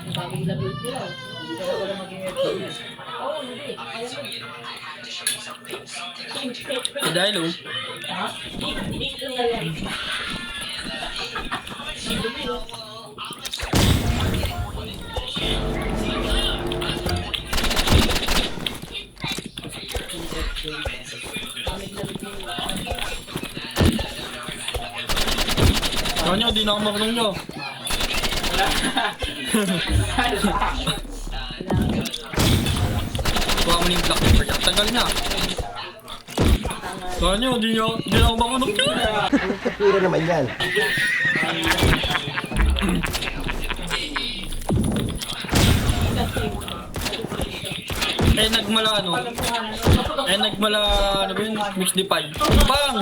Bagong lagot ko lang. Hindi ka wala mag-i-effort. Oo, hindi. Eh dahil oh. Ha? Hindi ko na yan. Ano nyo, di na ako marunong nyo. Kuha mo na yung black paper. Tagal na. Ano nyo, di na ako marunong nyo. Kapira naman yan. Nagmala ano? Nagmala ano ba yun? Mix di pie. Bang!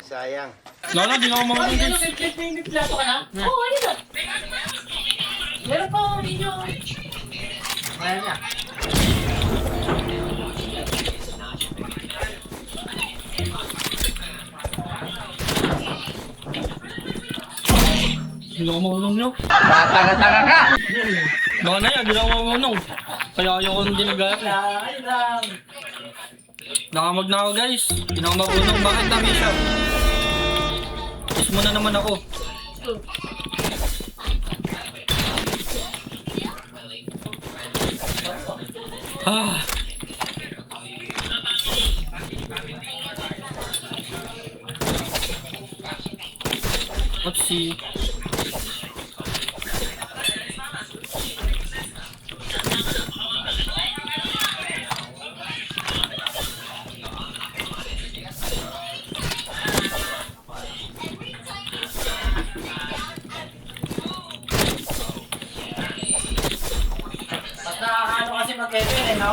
Sayang. Lala, di na ako marunong guys. May plato ka na? Oo, ayun na. Meron pa ako ninyo. Kaya niya. Di na ako marunong nyo. Tanga-tanga ka! Baka na yan, di na ako marunong. Kaya ayoko nang dinagaya ko. Ayun lang. Nakamag na ako guys. Di na ako marunong. Bakit dami siya? Kiss mo na naman ako. Ah. Oopsie. Basta ano kasi mag-effort eh, no?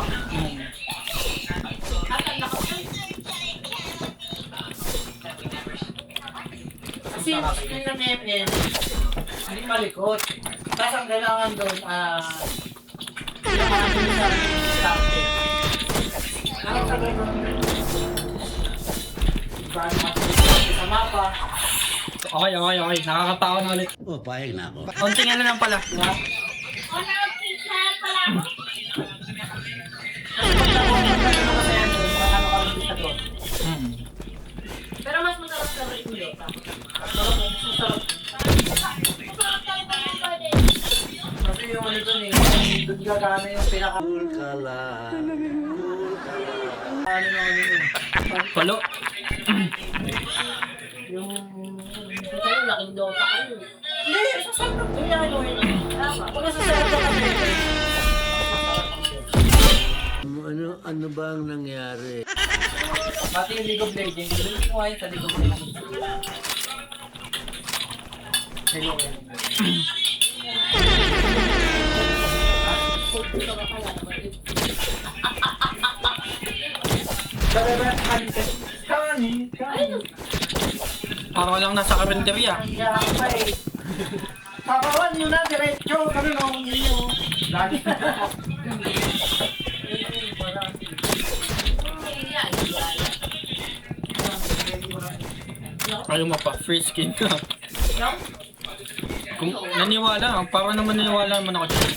Kasi yung na-meme, hindi malikot. Tapos ang kailangan doon, kailangan doon sa starting. Ano sa gano'n? Paano matulog sa mapa? Okay. Nakakatakot na ulit. Oh, payag na ako. Konting ano lang pala. Diba? Pero mas masarap sa ruleta. Masarap. Kasi yung ano doon eh, doon gagana yung pinaka... Cool ka lang. Cool ka lang. Ano na ano yun. Palo. Yung... Hindi kayo, laking dota kayo. Hindi, sasarap. Yung ano yun. Tama. Kung nasasarap ka kami. Ano ba ang nangyari? Pati yung League of Legends. Hindi ko ngayon sa League of Legends. Hello. Parang lang nasa karinderya. Papawan nyo na, diretso. Kami nung ninyo. Lagi. Ayaw mo pa, free skin ka. Kung naniwala, parang naman naniwala naman ako dyan.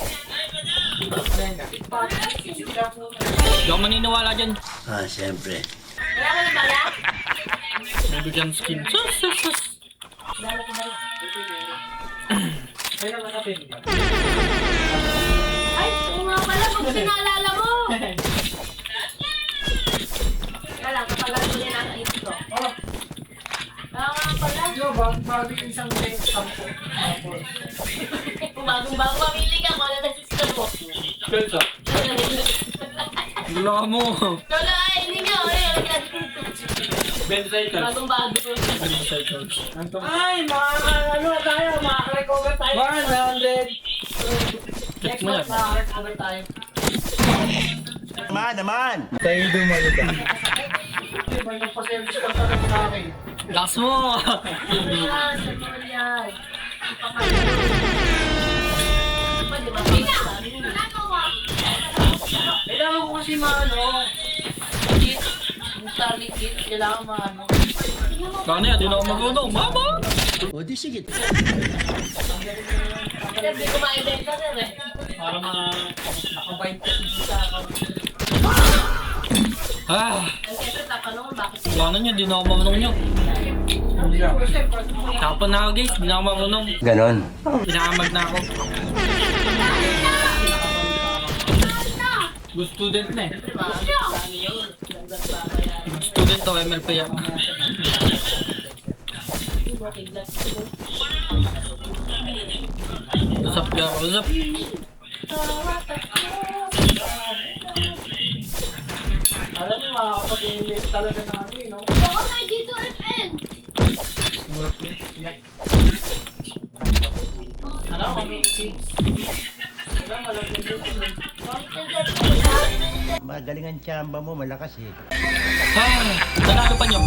Hindi ako maniniwala dyan. Ah, siyempre. May bigyan skin. Sus. Ay, oo nga pala, pag sinaalala mo. Wala, kapag ko din nasa isip ko. Oo nga pala. Bago yung isang day, 10. Kung bagong-bago mamili ka, wala na sister mo. Pelsa. Wala mo. Lola, ay, hindi nga. Ben Cycles. Bagong-bago. Ben Cycles. Ay, ano tayo, makaka-recover tayo. 100. Next mo yan. month, makaka-recover tayo. Naman! Tayo dumayo ka. Hindi, may nagpa-service ka talaga sa akin. Lakas mo. Yan, sa mga yan. Ipakain. Pwede ba? kasi maano, kit, yung Starlink kit, kailangan maano. Paano yan? Di na ako marunong. Mama! O di sige. Sabi ko maibenta na eh. Para nakabay ko sa account. Ah! Ang siyempre tatanong bakit Paano nyo? Di na ako marunong nyo. Tapon na ako guys. Di na ako marunong. Ganon. Pinakamag na ako. Good student na eh. Good student to, MLP yan. Usap ya, usap. Alam mo, makakapag-invest talaga namin, no? Baka tayo dito FN. Alam mo, may kids. Alam mo, alam mo, Magaling ang tsamba mo, malakas eh. Ah, nanalo pa nyo.